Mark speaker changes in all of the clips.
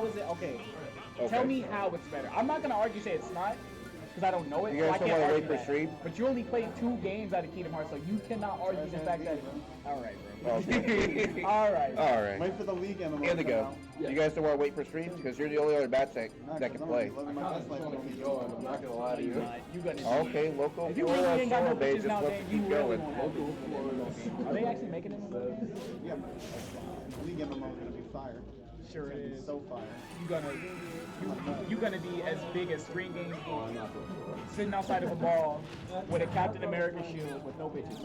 Speaker 1: how is it? Okay. Tell me how it's better. I'm not gonna argue say it's not, because I don't know it.
Speaker 2: You guys
Speaker 1: so I
Speaker 2: don't
Speaker 1: can't
Speaker 2: want to
Speaker 1: argue
Speaker 2: wait for stream?
Speaker 1: But you only played 2 games out of Kingdom Hearts, so you cannot argue the fact that. All right, bro.
Speaker 2: Okay.
Speaker 1: All right.
Speaker 2: All right.
Speaker 3: Wait for the league MMO.
Speaker 2: Here they go.
Speaker 4: Yeah.
Speaker 2: You guys don't want to wait for stream? Because you're the only other match that can play.
Speaker 4: I'm not gonna lie to you.
Speaker 1: You gonna
Speaker 2: Okay, local
Speaker 1: If you really ain't got no bitches
Speaker 2: just
Speaker 1: now,
Speaker 2: wants
Speaker 1: then
Speaker 2: to
Speaker 1: you
Speaker 2: keep
Speaker 1: really
Speaker 2: going.
Speaker 1: won't have bitches. Are they actually making it?
Speaker 3: Yeah. League MMO is gonna be fire.
Speaker 1: Sure it is.
Speaker 3: So fire.
Speaker 1: You gonna be as big as Screen Games sitting outside of a ball with a Captain America shield with no bitches.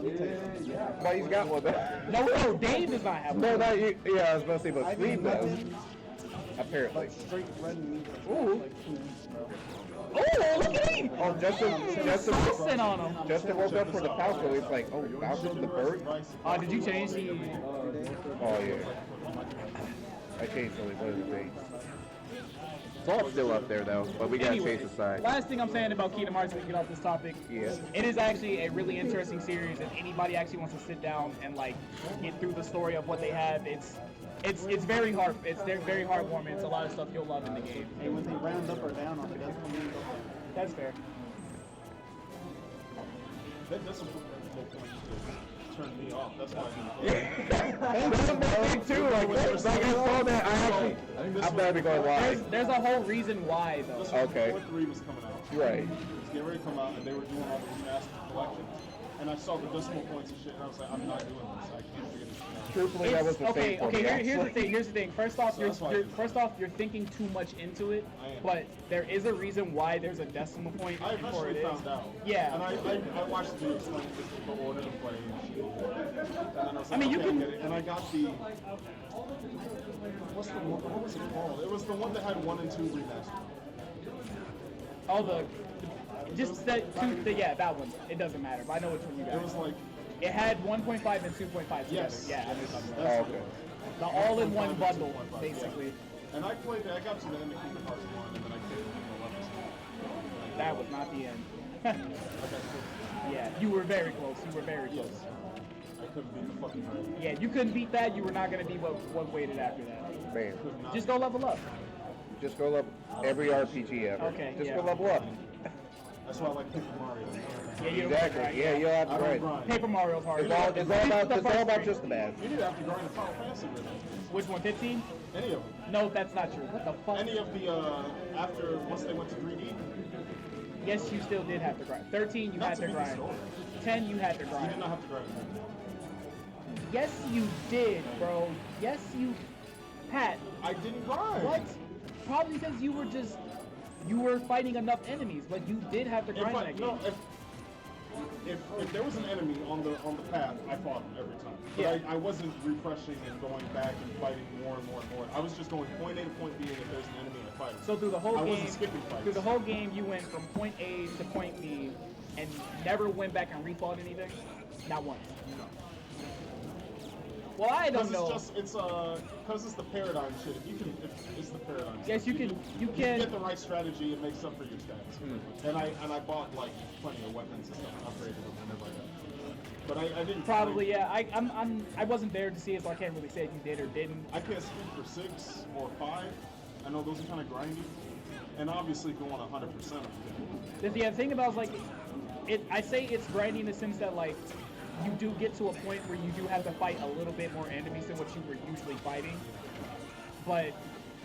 Speaker 2: But he's got one.
Speaker 1: No, Dave does not have one.
Speaker 2: No, not you. Yeah, I was about to say, but Steve does.
Speaker 3: Like
Speaker 2: Apparently.
Speaker 3: straight red meat.
Speaker 1: Ooh.
Speaker 3: Like 2 weeks, bro.
Speaker 1: Oh, look at him!
Speaker 2: Oh, Justin
Speaker 1: Saucing on him.
Speaker 2: Justin woke up for the Falco. He's like, oh, Falco the bird?
Speaker 1: Did you change the?
Speaker 2: Oh, yeah. I changed only one of the things. Sloth's still up there, though, but we gotta change the side.
Speaker 1: Last thing I'm saying about Kingdom Hearts, to get off this topic,
Speaker 2: Yeah.
Speaker 1: it is actually a really interesting series. If anybody actually wants to sit down and like get through the story of what they have, it's very hard. They're very heartwarming. It's a lot of stuff you'll love in the game.
Speaker 3: Hey, when they round up or down on it, that's when we go.
Speaker 1: That's fair.
Speaker 5: That's a good point to turn me off. That's why
Speaker 2: That's a big too. Like I saw that, I'm not even going to lie.
Speaker 1: There's a whole reason why though.
Speaker 2: Okay.
Speaker 5: 4-3 was coming out.
Speaker 2: Right.
Speaker 5: It was getting ready to come out, and they were doing all the remastered collections. And I saw the decimal points and shit, and I was like, I'm not doing this. I can't figure this out.
Speaker 2: Truthfully, that was the same for me.
Speaker 1: Here's the thing. Here's the thing. First off,
Speaker 5: So that's why
Speaker 1: you're thinking too much into it.
Speaker 5: I am.
Speaker 1: But there is a reason why there's a decimal point
Speaker 5: I
Speaker 1: before it
Speaker 5: eventually
Speaker 1: is.
Speaker 5: found out.
Speaker 1: Yeah.
Speaker 5: And I watched the video explain the order to play and shit. And then I was like,
Speaker 1: I mean, you
Speaker 5: okay,
Speaker 1: can-
Speaker 5: I get it. And I got the... What was it called? It was the one that had 1 and 2 remastered.
Speaker 1: All just that yeah, that one. It doesn't matter. But I know which one you got.
Speaker 5: It was like...
Speaker 1: It had 1.5 and 2.5 together.
Speaker 5: Yes.
Speaker 1: Yeah, I know what you're talking about.
Speaker 2: Oh, okay.
Speaker 1: The all-in-one
Speaker 5: 1.5
Speaker 1: bundle,
Speaker 5: and 2.5,
Speaker 1: basically.
Speaker 5: yeah. And I played that. I got to the end of Kingdom Hearts 1, and then I played the levels.
Speaker 1: That was not the end.
Speaker 5: Okay,
Speaker 1: Yeah, you were very close. You were very close.
Speaker 5: yes. I couldn't beat the fucking dragon.
Speaker 1: Yeah, you couldn't beat that. You were not going to be what waited after that.
Speaker 2: Man,
Speaker 5: Could not.
Speaker 1: Just go level up.
Speaker 2: just go level every RPG ever.
Speaker 1: Okay,
Speaker 2: Just
Speaker 1: yeah.
Speaker 2: go level up.
Speaker 5: That's why I like Paper Mario.
Speaker 1: Yeah, you don't
Speaker 2: Exactly. Yeah, you'll have
Speaker 5: I
Speaker 2: to
Speaker 5: don't
Speaker 2: grind.
Speaker 5: grind.
Speaker 1: Paper Mario's hard.
Speaker 2: It's all about just the math.
Speaker 5: You didn't have to grind a Final Fantasy with it.
Speaker 1: Which one, 15?
Speaker 5: Any of them.
Speaker 1: No, that's not true. What the fuck?
Speaker 5: Any of the, after, once they went to 3D,
Speaker 1: Yes, you still did have to grind. 13, you
Speaker 5: Not
Speaker 1: had
Speaker 5: to
Speaker 1: to
Speaker 5: beat the
Speaker 1: grind.
Speaker 5: story.
Speaker 1: 10, you had to
Speaker 5: you
Speaker 1: grind.
Speaker 5: did not have to grind.
Speaker 1: Yes, you did, bro. Yes, you... Pat,
Speaker 5: I didn't grind.
Speaker 1: what? Probably because you were fighting enough enemies, but you did have to
Speaker 5: If
Speaker 1: grind
Speaker 5: I,
Speaker 1: that
Speaker 5: no,
Speaker 1: game.
Speaker 5: if there was an enemy on the path, I fought him every time. But
Speaker 1: Yeah.
Speaker 5: I wasn't refreshing and going back and fighting more and more and more. I was just going point A to point B, and if there's an enemy, I fight him.
Speaker 1: So through the whole
Speaker 5: I
Speaker 1: game,
Speaker 5: wasn't skipping fights.
Speaker 1: through the whole game, you went from point A to point B, and never went back and refought anything. Not once. Well, I don't know.
Speaker 5: Because it's the paradigm shit. If you can, it's the paradigm.
Speaker 1: Yes,
Speaker 5: stuff.
Speaker 1: you
Speaker 5: If
Speaker 1: can.
Speaker 5: you get the right strategy, it makes up for your stats. And I bought like plenty of weapons and stuff, and upgraded them whenever I got them. But I didn't.
Speaker 1: Probably, yeah. I wasn't there to see it, so I can't really say if you did or didn't.
Speaker 5: I can't speak for 6 or 5. I know those are kind of grindy, and obviously going 100% of them.
Speaker 1: The thing about it is, like, I say it's grindy in the sense that, like, you do get to a point where you do have to fight a little bit more enemies than what you were usually fighting. But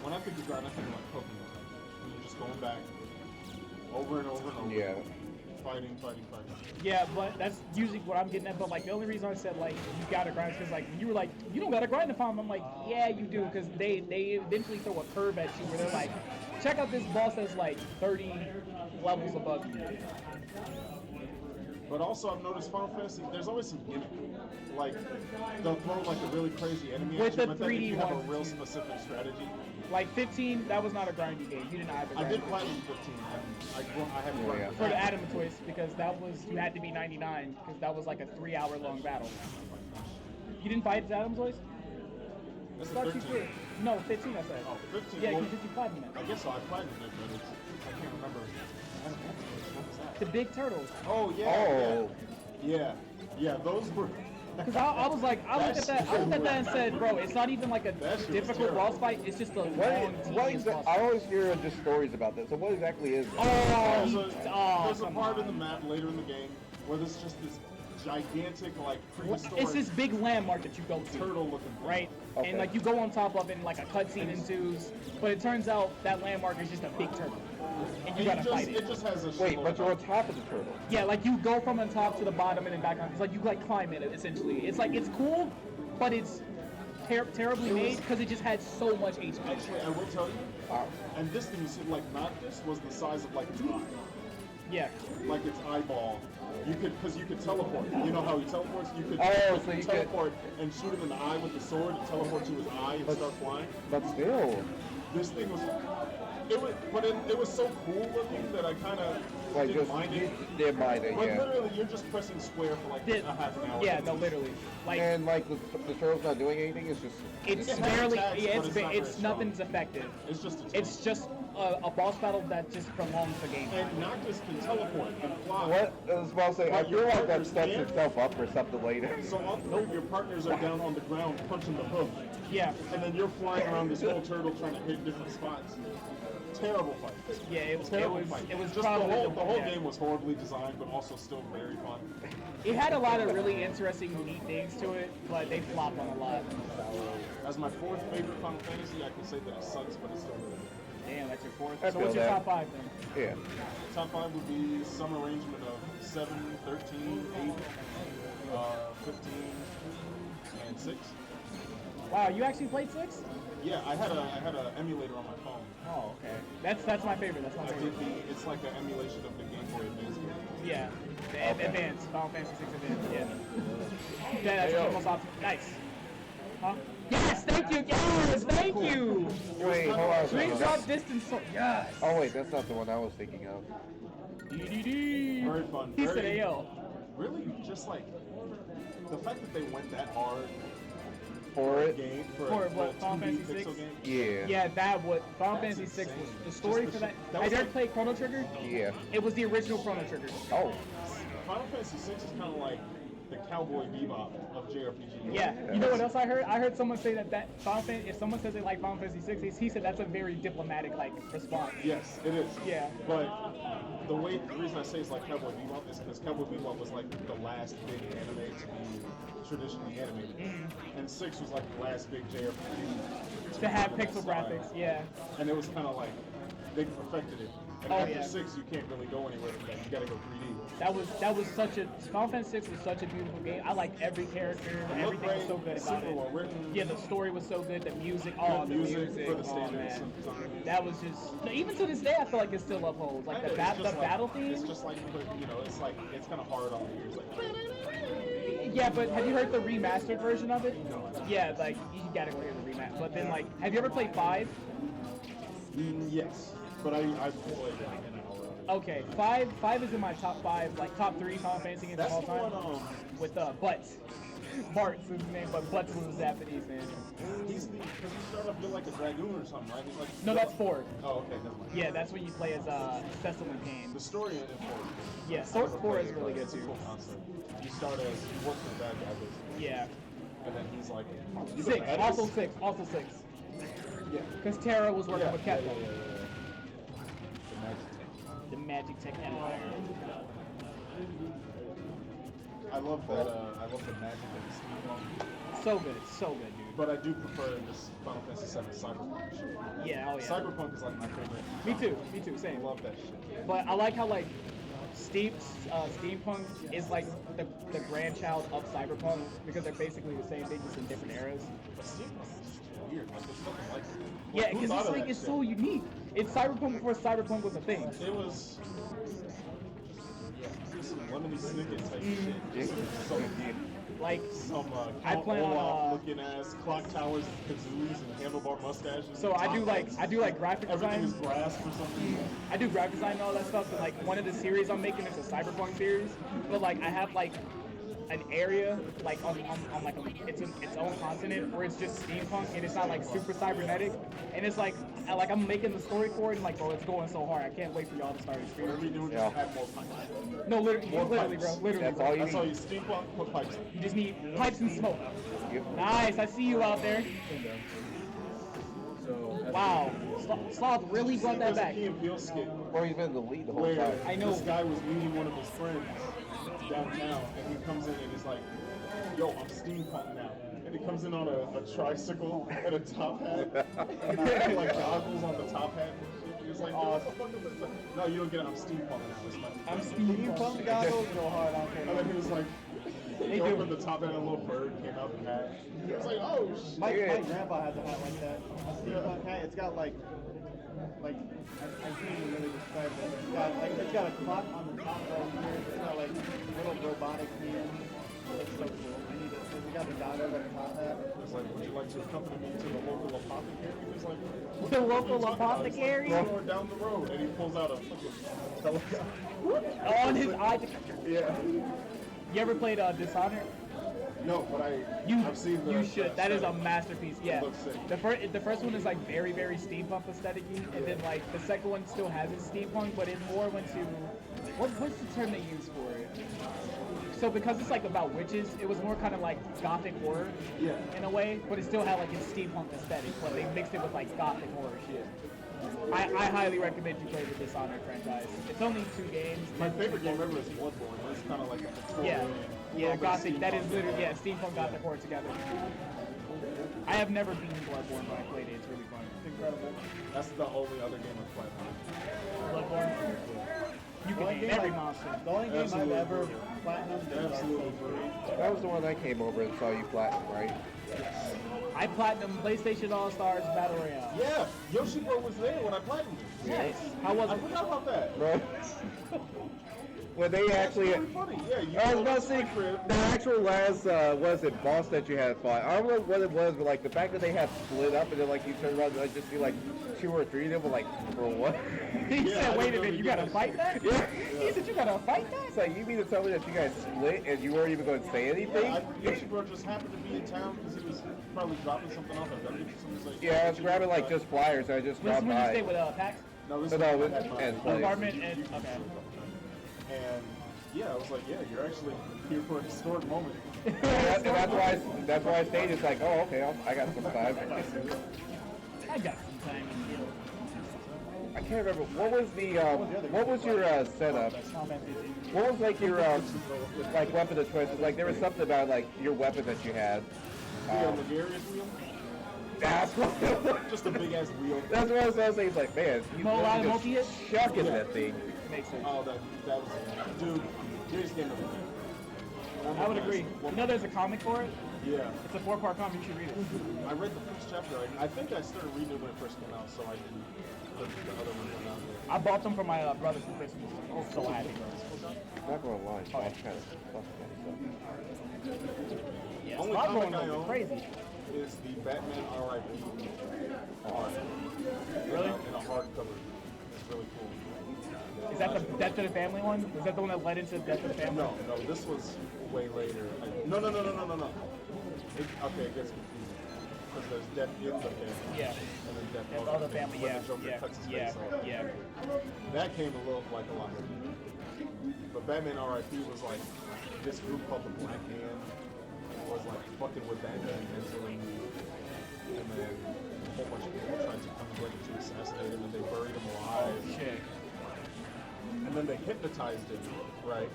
Speaker 5: When I think of grind, I think of like Pokemon. You're just going back over and over and over.
Speaker 2: Yeah.
Speaker 5: Fighting.
Speaker 1: yeah, but that's usually what I'm getting at. But like the only reason I said like you gotta grind is because like you were like you don't gotta grind to farm. I'm like yeah you do because they eventually throw a curve at you where they're like check out this boss that's like 30 levels above you.
Speaker 5: But also, I've noticed Final Fantasy, there's always some gimmick. Like, they'll throw like a really crazy enemy
Speaker 1: With
Speaker 5: at
Speaker 1: the
Speaker 5: you, but then if
Speaker 1: 3D
Speaker 5: you have a
Speaker 1: ones.
Speaker 5: real specific strategy.
Speaker 1: Like 15, that was not a grindy game. You did not have to
Speaker 5: I
Speaker 1: grind.
Speaker 5: did Platinum 15, and I haven't
Speaker 2: Yeah.
Speaker 5: grinded
Speaker 1: For the Adam Twist because that was you had to be 99 because that was like a 3-hour long battle. You didn't fight the Adam Twist?
Speaker 5: That's
Speaker 1: I thought
Speaker 5: a
Speaker 1: you
Speaker 5: 13.
Speaker 1: did. No, 15 I said.
Speaker 5: Oh, 15.
Speaker 1: Yeah,
Speaker 5: well,
Speaker 1: because you platinum
Speaker 5: I
Speaker 1: it.
Speaker 5: guess so. I Platinum it, but I can't remember. What was that?
Speaker 1: The big turtles.
Speaker 5: Oh, yeah.
Speaker 2: Oh.
Speaker 5: Yeah. Yeah, those were
Speaker 1: Because I was like, I looked at that and said, bro, it's not even like a
Speaker 5: That shit was
Speaker 1: difficult
Speaker 5: terrible.
Speaker 1: boss fight. It's just a long,
Speaker 2: What
Speaker 1: tedious boss
Speaker 2: I
Speaker 1: fight.
Speaker 2: always hear just stories about this. So what exactly is it?
Speaker 5: There's a
Speaker 1: come
Speaker 5: part
Speaker 1: on.
Speaker 5: in the map later in the game where there's just this gigantic, like, prehistoric
Speaker 1: It's this big landmark that you go to,
Speaker 5: turtle-looking thing.
Speaker 1: right?
Speaker 2: Okay.
Speaker 1: And like you go on top of it, and like a cutscene ensues. But it turns out that landmark is just a big turtle, and you gotta fight
Speaker 5: It
Speaker 1: it.
Speaker 5: just has a
Speaker 2: Wait,
Speaker 5: shitload
Speaker 2: but
Speaker 5: of
Speaker 2: you're on top of the turtle.
Speaker 1: Yeah, like you go from the top to the bottom and then back on. It's like you like climb it essentially. It's like it's cool, but it's terribly made because it just had so much HP.
Speaker 5: Actually, I will tell you,
Speaker 2: Wow.
Speaker 5: and this thing you see, like, Noctis was the size of, like, its eye.
Speaker 1: Yeah.
Speaker 5: Like its eyeball. Because you could teleport. You know how he teleports? You could
Speaker 2: Oh, so you could-
Speaker 5: teleport and shoot him in the eye with the sword and teleport to his eye and start flying.
Speaker 2: But still,
Speaker 5: This thing was... It was so cool looking that I kind of
Speaker 2: like
Speaker 5: didn't
Speaker 2: just
Speaker 5: mind
Speaker 2: you
Speaker 5: it.
Speaker 2: didn't mind it,
Speaker 5: But
Speaker 2: yeah.
Speaker 5: literally, you're just pressing square for like a half an hour.
Speaker 1: Yeah, no, literally. Like
Speaker 2: And like the turtle's not doing anything. It's just
Speaker 1: it's
Speaker 5: it has
Speaker 1: barely.
Speaker 5: attacks,
Speaker 1: Yeah,
Speaker 5: but it's not
Speaker 1: it's
Speaker 5: very
Speaker 1: nothing's
Speaker 5: strong.
Speaker 1: effective.
Speaker 5: It's just a
Speaker 1: It's just a boss battle that just prolongs the game.
Speaker 5: And Noctis can teleport and fly.
Speaker 2: what I was about to say. I
Speaker 5: But your
Speaker 2: feel like that
Speaker 5: partner's
Speaker 2: sets
Speaker 5: there.
Speaker 2: itself up for something later.
Speaker 5: So all three of your partners are down on the ground punching the hook.
Speaker 1: Yeah.
Speaker 5: And then you're flying around this whole turtle trying to hit different spots. Terrible fight.
Speaker 1: Yeah, it was
Speaker 5: Just
Speaker 1: probably
Speaker 5: the whole
Speaker 1: yeah.
Speaker 5: game was horribly designed, but also still very fun.
Speaker 1: It had a lot of really interesting, neat things to it, but they flopped on a lot.
Speaker 5: As my fourth favorite Final Fantasy, I can say that it sucks, but it's still really good.
Speaker 1: Damn, that's your fourth.
Speaker 2: I
Speaker 1: So
Speaker 2: feel
Speaker 1: what's your
Speaker 2: that.
Speaker 1: top five then?
Speaker 2: Yeah.
Speaker 5: Top 5 would be some arrangement of 7, 13, 8, 15, and 6.
Speaker 1: Wow, you actually played 6?
Speaker 5: Yeah, I had a emulator on my phone.
Speaker 1: Oh, okay. That's my favorite. That's my
Speaker 5: I
Speaker 1: favorite.
Speaker 5: did it's like an emulation of the Game Boy Advance game.
Speaker 1: Yeah. The
Speaker 2: Okay.
Speaker 1: Advance. Final Fantasy 6 Advance. Yeah. Yeah, that's
Speaker 2: Hey,
Speaker 1: the
Speaker 2: yo.
Speaker 1: most optimal. Nice. Huh? Yes, thank you. Yes, thank you.
Speaker 2: Wait, hold on. a
Speaker 1: Screen
Speaker 2: second.
Speaker 1: drop distance. Yes.
Speaker 2: Oh wait, that's not the one I was thinking of.
Speaker 1: DDD.
Speaker 5: Very fun.
Speaker 1: He
Speaker 5: Very,
Speaker 1: said, "Ayo."
Speaker 5: Really, just like the fact that they went that hard
Speaker 2: For
Speaker 5: a
Speaker 2: it?
Speaker 5: game for
Speaker 1: For
Speaker 5: a
Speaker 1: what, Final
Speaker 5: 2D
Speaker 1: Fantasy
Speaker 5: pixel
Speaker 1: 6?
Speaker 5: game.
Speaker 2: Yeah.
Speaker 1: Yeah, that would. Final Fantasy 6
Speaker 5: insane.
Speaker 1: was the story
Speaker 5: Just
Speaker 1: for
Speaker 5: the
Speaker 1: that.
Speaker 5: shit- that
Speaker 1: Have
Speaker 5: was
Speaker 1: you ever
Speaker 5: like-
Speaker 1: played Chrono Trigger?
Speaker 2: Yeah.
Speaker 1: It was the original Chrono Trigger.
Speaker 2: Oh.
Speaker 5: Final Fantasy 6 is kind of like the Cowboy Bebop of JRPG.
Speaker 1: Yeah. You know what else I heard? I heard someone say that Final Fantasy, if someone says they like Final Fantasy 6, he said that's a very diplomatic like response.
Speaker 5: Yes, it is.
Speaker 1: Yeah.
Speaker 5: But the reason I say it's like Cowboy Bebop is because Cowboy Bebop was like the last big anime to be traditionally animated, and 6 was like the last big JRPG
Speaker 1: To have
Speaker 5: be on
Speaker 1: pixel
Speaker 5: that side.
Speaker 1: graphics, yeah.
Speaker 5: And it was kind of like they perfected it. And
Speaker 1: Oh,
Speaker 5: after
Speaker 1: yeah.
Speaker 5: 6, you can't really go anywhere from that. You gotta go 3D.
Speaker 1: That was such a Final Fantasy 6 was such a beautiful game. I liked every character, everything was so good about
Speaker 5: super
Speaker 1: it.
Speaker 5: well written.
Speaker 1: Yeah, the story was so good, the music, oh,
Speaker 5: Good
Speaker 1: the
Speaker 5: music for the
Speaker 1: oh
Speaker 5: standards
Speaker 1: man.
Speaker 5: sometimes.
Speaker 1: That was just even to this day I feel like it still upholds. Like the
Speaker 5: It's
Speaker 1: battle
Speaker 5: just like-
Speaker 1: battle theme.
Speaker 5: It's just like, it's kind of hard on the ears. Like,
Speaker 1: Yeah, but have you heard the remastered version of it? Yeah, like you gotta go hear the remaster. But then like, have you ever played 5?
Speaker 5: yes, but I played like an hour.
Speaker 1: Okay, 5 is in my top 5, like top 3 Final Fantasy games of
Speaker 5: That's
Speaker 1: all
Speaker 5: the
Speaker 1: time.
Speaker 5: one.
Speaker 1: With Butts. Bart's his name, but Butts was a Japanese man.
Speaker 5: He's because he started off built like a dragoon or something, right? He's like
Speaker 1: No, that's 4.
Speaker 5: Oh, okay, never mind.
Speaker 1: Yeah, that's when you play as Cecil and Kane.
Speaker 5: The story in it
Speaker 1: Yeah, Sword 4 is really good
Speaker 5: It's a
Speaker 1: too.
Speaker 5: cool concept. You start as you work for the bad guy, basically,
Speaker 1: Yeah.
Speaker 5: and then he's like, you
Speaker 1: 6,
Speaker 5: the bad
Speaker 1: also
Speaker 5: guys?
Speaker 1: 6, also 6.
Speaker 5: Yeah.
Speaker 1: Because Terra was working
Speaker 5: Yeah,
Speaker 1: with
Speaker 5: yeah,
Speaker 1: Capcom.
Speaker 5: yeah. The magic tank.
Speaker 1: The Magic Tech Empire.
Speaker 5: I love that. I love the magic and the steampunk.
Speaker 1: So good, so good, dude.
Speaker 5: But I do prefer this Final Fantasy VII Cyberpunk shit.
Speaker 1: Yeah, oh yeah.
Speaker 5: Cyberpunk is like my favorite.
Speaker 1: Me too,
Speaker 5: I
Speaker 1: same.
Speaker 5: love that shit.
Speaker 1: But I like how like steampunk is like the grandchild of cyberpunk because they're basically the same thing just in different eras.
Speaker 5: But steampunk is just weird. Like there's nothing like it.
Speaker 1: Yeah,
Speaker 5: Like, who
Speaker 1: because
Speaker 5: thought
Speaker 1: it's
Speaker 5: of
Speaker 1: like
Speaker 5: that
Speaker 1: it's
Speaker 5: shit?
Speaker 1: so unique. It's cyberpunk before cyberpunk was a thing.
Speaker 5: It was. Yeah, just some lemony snicket type shit.
Speaker 1: Like
Speaker 5: Some
Speaker 1: I
Speaker 5: Count
Speaker 1: plan on,
Speaker 5: Olaf looking ass clock towers, kazooies, and handlebar mustaches.
Speaker 1: so I do like graphic
Speaker 5: Everything is
Speaker 1: design.
Speaker 5: brass for some reason.
Speaker 1: I do graphic design and all that stuff. And like one of the series I'm making is a cyberpunk series. But like I have like an area like on like its own continent where it's just steampunk and it's not like super cybernetic, and it's like I'm making the story for it and like, bro, it's going so hard. I can't wait for y'all to start
Speaker 5: Whatever you
Speaker 1: experiencing.
Speaker 5: do, just add more pipes.
Speaker 1: No, literally,
Speaker 5: More
Speaker 1: bro,
Speaker 5: pipes.
Speaker 1: literally,
Speaker 2: That's
Speaker 1: bro.
Speaker 2: all you
Speaker 5: That's all
Speaker 2: need.
Speaker 5: you steampunk, put pipes in.
Speaker 1: You just need pipes and smoke.
Speaker 2: Yep.
Speaker 1: Nice, I see you out there.
Speaker 4: So,
Speaker 1: Wow, Sloth really brought that
Speaker 5: There's a
Speaker 1: back.
Speaker 5: Key and Peele skit
Speaker 2: Or he's been in the lead the whole
Speaker 5: where
Speaker 2: time.
Speaker 1: I know.
Speaker 5: this guy was meeting one of his friends downtown, and he comes in and he's like, "Yo, I'm steampunk now." And he comes in on a tricycle and a top hat, and he had like goggles on the top hat. He was like, "Oh, what the fuck is this?" Like, no, you don't get it. I'm steampunk now. It's like,
Speaker 1: I'm
Speaker 3: Steampunk goggles go hard on
Speaker 5: and then he was like, he
Speaker 1: do.
Speaker 5: opened the top hat and a little bird came out the hat. He was like, "Oh shit."
Speaker 3: My grandpa has a hat like that. A steampunk hat. It's got like I can't even really describe it. It's got a clock on the top right here. It's got like little robotic hands. It's so cool. It's got the goggles on the top hat.
Speaker 5: It's like, "Would you like to accompany me to the local apothecary?" He was like, "What
Speaker 1: The
Speaker 5: fuck are you
Speaker 1: local
Speaker 5: talking about?" It's like,
Speaker 1: apothecary?
Speaker 5: "Or down the road," and he pulls out a fucking helicopter.
Speaker 1: On his eye.
Speaker 5: Yeah.
Speaker 1: You ever played Dishonored?
Speaker 5: No, but I've seen the.
Speaker 1: You should. That is a masterpiece. Yeah.
Speaker 5: looks sick.
Speaker 1: The first one is like very steampunk aesthetic-y, and then like the second one still has its steampunk, but it more went to what's the term they use for it? So because it's like about witches, it was more kind of like gothic horror
Speaker 5: Yeah.
Speaker 1: in a way, but it still had like its steampunk aesthetic, but they mixed it with like gothic horror shit. I highly recommend you play the Dishonored franchise. It's only 2 games.
Speaker 5: My favorite game ever is Bloodborne. It's kind of like a Victorian.
Speaker 1: Yeah, gothic. That is literally steampunk gothic horror together. I have never beaten Bloodborne, but I played it. It's really fun. It's incredible.
Speaker 5: That's the only other game I've played.
Speaker 1: Bloodborne. You can name every monster.
Speaker 3: The only game
Speaker 5: Absolutely.
Speaker 3: I've ever platinumed is
Speaker 5: Absolutely.
Speaker 2: That was the one I came over and saw you platinum, right?
Speaker 1: I platinum PlayStation All Stars Battle Royale.
Speaker 5: Yeah, Yoshi Bro was there when I played him.
Speaker 1: Nice. How was
Speaker 5: I
Speaker 1: it?
Speaker 5: forgot about that.
Speaker 2: Right. When they
Speaker 5: That's
Speaker 2: actually,
Speaker 5: really funny. Yeah, you
Speaker 2: I was
Speaker 5: go
Speaker 2: about to
Speaker 5: to
Speaker 2: say,
Speaker 5: my crib.
Speaker 2: the actual last, was it boss that you had fought? I don't know what it was, but like the fact that they had split up and then like you turn around and like just be like 2 or 3 of them were like, for what?
Speaker 1: He
Speaker 5: Yeah,
Speaker 1: said,
Speaker 5: I
Speaker 1: wait a
Speaker 5: didn't
Speaker 1: minute, you
Speaker 5: really
Speaker 1: gotta
Speaker 5: get
Speaker 1: fight that?
Speaker 2: Yeah.
Speaker 1: He said, you gotta fight
Speaker 2: It's
Speaker 1: that?
Speaker 2: like, you mean to tell me that you guys split and you weren't even going to say anything?
Speaker 5: Yeah, Yoshi Bro just happened to be in town because he was probably dropping something off at Dungeons. So he was like,
Speaker 2: Yeah, I was grabbing like just flyers and I just
Speaker 1: This
Speaker 2: dropped
Speaker 1: when you stay
Speaker 2: by.
Speaker 1: with Pax?
Speaker 5: No, this
Speaker 2: No,
Speaker 5: is
Speaker 2: no,
Speaker 5: what I had
Speaker 2: and
Speaker 5: mine.
Speaker 2: play.
Speaker 1: Apartment and, okay.
Speaker 5: And yeah, I was like, yeah, you're actually here for a historic moment.
Speaker 2: And that's why I stayed. It's like, oh, okay, I got some time.
Speaker 1: I got some time in here.
Speaker 2: I can't remember what was the what was your setup? What was like your like weapon of choice? Like there was something about like your weapon that you had.
Speaker 5: The Ligarius wheel?
Speaker 2: That's what.
Speaker 5: Just a big ass wheel.
Speaker 2: That's what I was saying. It's like, man, he's
Speaker 1: Mo- a lot of
Speaker 2: really
Speaker 1: multi-hit?
Speaker 2: just chucking that thing.
Speaker 1: Makes sense.
Speaker 5: Oh, that was, dude, greatest game of the year.
Speaker 1: I would agree. You know there's a comic for it?
Speaker 5: Yeah.
Speaker 1: It's a 4-part comic, you should read it.
Speaker 5: I read the first chapter. I think I started reading it when it first came out, so I didn't. The other one went out there.
Speaker 1: I bought them for my brother for Christmas. I was so happy.
Speaker 2: Not going to lie, so I'm kind of fucking that stuff.
Speaker 1: Yeah,
Speaker 5: Only
Speaker 1: Slot
Speaker 5: comic
Speaker 1: going
Speaker 5: I
Speaker 1: on
Speaker 5: own
Speaker 1: crazy.
Speaker 5: is the Batman R.I.P. art.
Speaker 1: Really?
Speaker 5: In a hardcover. It's really cool.
Speaker 1: Is that the Death of the Family one? Is that the one that led into Death of the Family?
Speaker 5: No, this was way later. No. Okay, it gets confusing. Because there's Death in the Family.
Speaker 1: Yeah.
Speaker 5: And then Death
Speaker 1: Death
Speaker 5: of
Speaker 1: of the Family,
Speaker 5: when
Speaker 1: yeah.
Speaker 5: the Joker
Speaker 1: Yeah.
Speaker 5: cuts his
Speaker 1: Yeah.
Speaker 5: face off.
Speaker 1: Yeah.
Speaker 5: That came a little like a lot. But Batman R.I.P. was like this group called the Black Hand was like fucking with Batman mentally, and then a whole bunch of people tried to come together to assassinate him, and they buried him alive.
Speaker 1: Shit.
Speaker 5: And then they hypnotized him, right?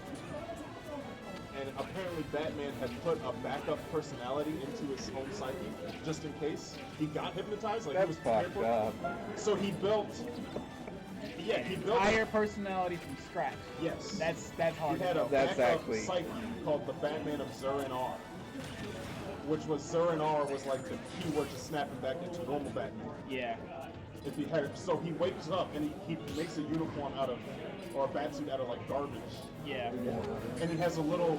Speaker 5: And apparently Batman had put a backup personality into his own psyche, just in case he got hypnotized. Like he
Speaker 2: That's
Speaker 5: was prepared
Speaker 2: fucked
Speaker 5: for it.
Speaker 2: up.
Speaker 5: So he built. Yeah, he built.
Speaker 1: Entire personality from scratch.
Speaker 5: Yes.
Speaker 1: That's hard.
Speaker 5: He had a
Speaker 2: That's
Speaker 5: backup
Speaker 2: actually-
Speaker 5: psyche called the Batman of Zur-En-Arr, which was Zur-En-Arr was like the keyword to snap him back into normal Batman.
Speaker 1: Yeah.
Speaker 5: If he had, so he wakes up and he makes a uniform out of, or a batsuit out of like garbage,
Speaker 1: Yeah.
Speaker 5: and he has a little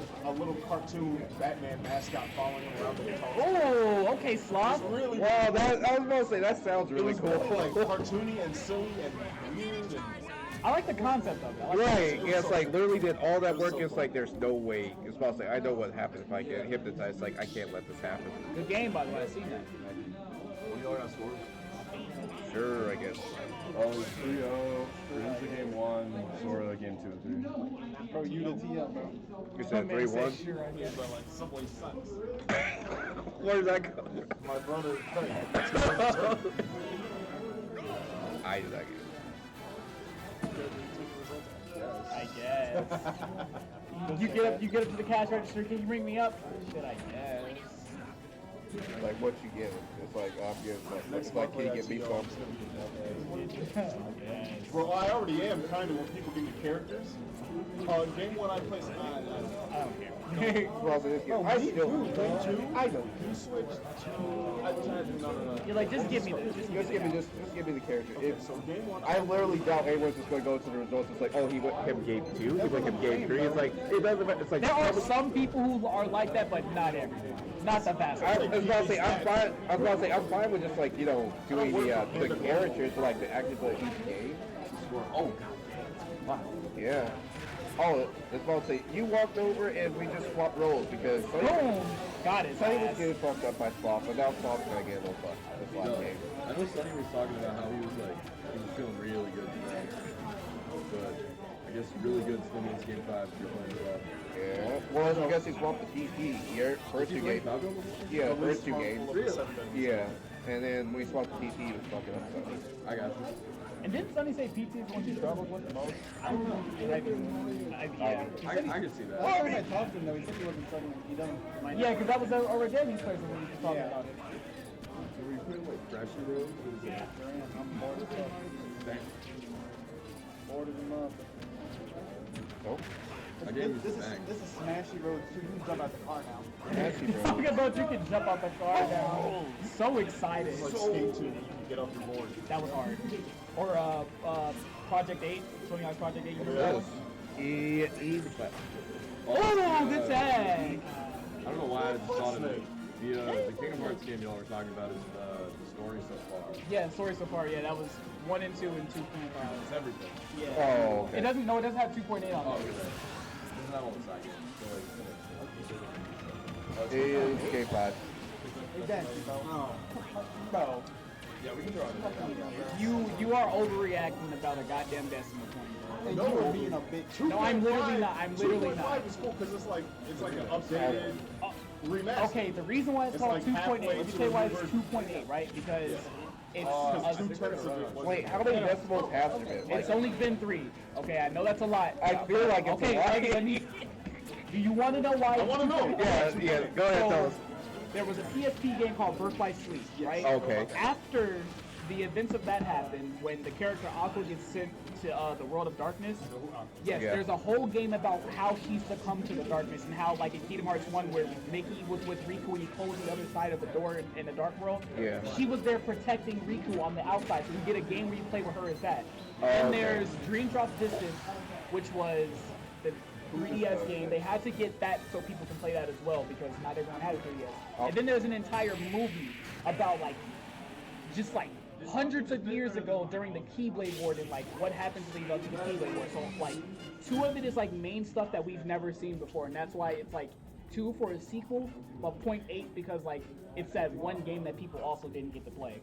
Speaker 5: cartoon Batman mascot following him around the entire.
Speaker 1: Oh, okay,
Speaker 5: It's
Speaker 1: Sloth.
Speaker 5: really
Speaker 2: Wow, that I was about to say that sounds
Speaker 5: it
Speaker 2: really
Speaker 5: was
Speaker 2: cool.
Speaker 5: like cartoony and silly and weird, and
Speaker 1: I like the concept of it. I like
Speaker 2: Right, yeah, it's like literally did all that work. It's like there's no way. It's about to say, I know what happens if I get hypnotized. Like I can't let this happen.
Speaker 1: Good game, by the way. I seen that.
Speaker 4: You know what I scored?
Speaker 2: Sure, I guess.
Speaker 4: Oh, it was 3-0. Rinza game 1, Sora game 2 and 3.
Speaker 3: Bro, you the T up, bro.
Speaker 2: You said 3-1.
Speaker 1: Sure, I guess.
Speaker 5: But like Subway sucks.
Speaker 2: Where does that go?
Speaker 5: My brother.
Speaker 2: I did that game.
Speaker 1: I guess. You get up to the cash register. Can you ring me up? Shit, I guess.
Speaker 2: Like what you get? It's like I'm getting something. It's like can you get me some?
Speaker 5: Well, I already am kind of when people give me characters. Game 1 I placed.
Speaker 1: I don't care.
Speaker 2: Well, this game, I still. I know.
Speaker 5: You switched to. No.
Speaker 1: You're like, just give me this.
Speaker 2: Just give me the character. If,
Speaker 5: So game 1.
Speaker 2: I literally doubt anyone's just going to go to the results. It's like, oh, he went him game 2. He went him game 3. It's like it doesn't matter. It's like
Speaker 1: There are some people who are like that, but not everyone. Not the vast
Speaker 2: I
Speaker 1: majority.
Speaker 2: was about to say I'm fine. I was about to say I'm fine with just like doing the characters for like the actual each game.
Speaker 4: Oh, god. Wow.
Speaker 2: Yeah. Oh, I was about to say you walked over and we just swapped roles because
Speaker 1: Boom! Got it.
Speaker 2: Sonny was getting fucked up by Sloth, but now Sloth's gonna get a little fucked this last
Speaker 4: No,
Speaker 2: game.
Speaker 4: I know Sonny was talking about how he was feeling really good today. But I guess really good still means game 5 if you're playing Sloth.
Speaker 2: Yeah. Well, I guess he swapped the TP. Yeah, first two games. Yeah, first 2 games. Yeah. And then when he swapped the TP, he was fucking up Sonny.
Speaker 4: I got you.
Speaker 1: And didn't Sonny say PT is one he struggles with the most? I don't know. Yeah.
Speaker 4: I could see that.
Speaker 3: Last time I talked to him, though, he said he wasn't struggling. He doesn't mind.
Speaker 1: Yeah, because that was our Jamie's place when we were talking about it.
Speaker 4: So were you putting like Thrasher Road?
Speaker 1: Yeah.
Speaker 3: I'm bored as fuck. Bored as a mother.
Speaker 2: Nope.
Speaker 4: I gave you
Speaker 3: This
Speaker 4: some
Speaker 3: is
Speaker 4: back.
Speaker 3: Smashy Road 2. You can jump out the car now.
Speaker 2: Nasty,
Speaker 1: Talking
Speaker 2: bro.
Speaker 1: about you can jump out the car now. So excited.
Speaker 5: It's like skate 2 that you can get off your board.
Speaker 1: That was hard. Or Project 8, 20 Hours Project 8. You remember that one?
Speaker 2: Easy clap.
Speaker 1: Oh, good tag.
Speaker 4: I don't know why I just thought of it. The Kingdom Hearts game y'all were talking about is the story so far.
Speaker 1: Yeah, story so far. Yeah, that was 1 and 2 and 2.5.
Speaker 4: It's everything.
Speaker 1: Yeah.
Speaker 2: Oh, okay.
Speaker 1: It doesn't have 2.8 on
Speaker 4: Oh,
Speaker 1: it.
Speaker 4: okay. Isn't that all the side games?
Speaker 2: Is game 5.
Speaker 3: Hey, Dan,
Speaker 1: Bro,
Speaker 4: Yeah, we can draw it.
Speaker 1: you are overreacting about a goddamn decimal point.
Speaker 3: Hey, you were being a bitch.
Speaker 1: No, I'm literally not. I'm literally
Speaker 5: 2.5
Speaker 1: not.
Speaker 5: is cool because it's like an updated remaster.
Speaker 1: Okay, the reason why it's
Speaker 5: It's
Speaker 1: called
Speaker 5: like
Speaker 1: 2.8,
Speaker 5: halfway
Speaker 1: let me
Speaker 5: to
Speaker 1: tell you
Speaker 5: the
Speaker 1: why it's
Speaker 5: version.
Speaker 1: 2.8, right? Because it's
Speaker 5: Because 2/10 of it was.
Speaker 2: Wait, how many decimals has there been?
Speaker 1: it's only been 3. Okay, I know that's a lot.
Speaker 2: I feel like it's
Speaker 1: okay,
Speaker 2: a lot.
Speaker 1: let me. Do you want to know why?
Speaker 5: I want to know.
Speaker 2: Yeah, go ahead, tell us.
Speaker 1: There was a PSP game called Birth by Sleep, right?
Speaker 2: Okay.
Speaker 1: After the events of that happened, when the character Aqua gets sent to the world of darkness, yes,
Speaker 2: Yeah.
Speaker 1: there's a whole game about how she succumbed to the darkness and how, like in Kingdom Hearts 1, where Mickey was with Riku and he closed the other side of the door in the dark world.
Speaker 2: Yeah.
Speaker 1: She was there protecting Riku on the outside, so you get a game where you play with her as that.
Speaker 2: Oh,
Speaker 1: and
Speaker 2: okay.
Speaker 1: there's Dream Drop Distance, which was the 3DS game. They had to get that so people can play that as well because not everyone had a 3DS. And then there's an entire movie about just hundreds of years ago during the Keyblade War and what happened to lead up to the Keyblade War. So 2 of it is main stuff that we've never seen before, and that's why it's 2 for a sequel, but 0.8 because it's that one game that people also didn't get to play.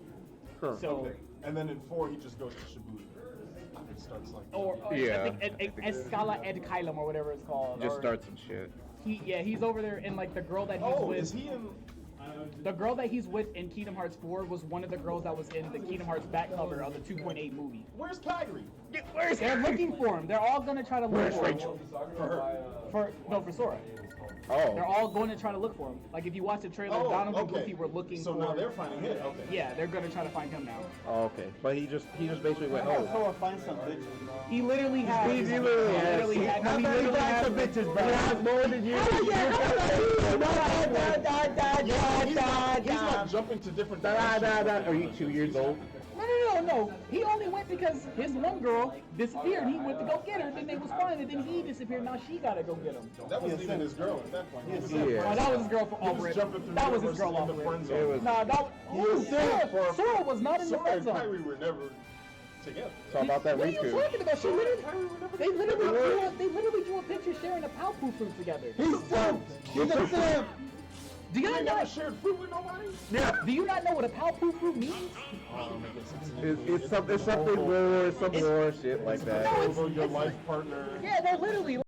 Speaker 2: Huh.
Speaker 1: So.
Speaker 5: And then in 4, he just goes to Shibuya. It starts like.
Speaker 1: Or
Speaker 2: Yeah.
Speaker 1: I think Escala Ed Kylum or whatever it's called.
Speaker 2: Just
Speaker 1: or
Speaker 2: start some shit.
Speaker 1: he's over there and the girl that he's
Speaker 5: Oh,
Speaker 1: with.
Speaker 5: is he in?
Speaker 1: The girl that he's with in Kingdom Hearts 4 was one of the girls that was in the Kingdom Hearts back cover of the 2.8 movie.
Speaker 5: Where's Kyrie?
Speaker 1: They're looking for him. They're all gonna try to look for him. For Sora. They're
Speaker 2: Oh.
Speaker 1: all going to try to look for him. If you watch the trailer, Donald and Goofy were looking
Speaker 5: So
Speaker 1: for.
Speaker 5: now they're finding him. Okay.
Speaker 1: Yeah, they're gonna try to find him now.
Speaker 2: Oh, okay. But he just basically went,
Speaker 3: Oh,
Speaker 2: oh.
Speaker 3: Sora find some bitches.
Speaker 1: He literally has.
Speaker 2: He literally has.
Speaker 1: No, he literally has some bitches, bro.
Speaker 2: He has more than you.
Speaker 5: He's not jumping to different
Speaker 2: Are you 2 years old?
Speaker 1: No. He only went because his one girl disappeared. He went to go get her, then they was fine, and then he disappeared. Now she gotta go get him.
Speaker 5: That wasn't even his girl at that point. He was
Speaker 2: Yeah.
Speaker 1: Oh, that was his girl for
Speaker 5: He was
Speaker 1: over it.
Speaker 5: jumping through
Speaker 1: That was his
Speaker 5: universes
Speaker 1: girl
Speaker 5: in
Speaker 1: off
Speaker 5: the friend
Speaker 1: it.
Speaker 5: zone.
Speaker 2: It was-
Speaker 1: Nah, Sora was not in the
Speaker 5: Sora
Speaker 1: friend
Speaker 5: and
Speaker 1: zone.
Speaker 5: Kyrie were never together.
Speaker 2: It's all about that
Speaker 1: What are you
Speaker 2: Riku.
Speaker 1: talking about? They literally drew a picture sharing a Palpoo fruit together.
Speaker 3: He's dumb. He's a simp.
Speaker 1: Do you
Speaker 5: You
Speaker 1: not
Speaker 5: never
Speaker 1: know?
Speaker 5: shared fruit with nobody?
Speaker 2: Yeah.
Speaker 1: Do you not know what a Palpoo fruit means?
Speaker 2: It's something more, some more shit like that.
Speaker 5: Over your life partner.
Speaker 1: Yeah, they're literally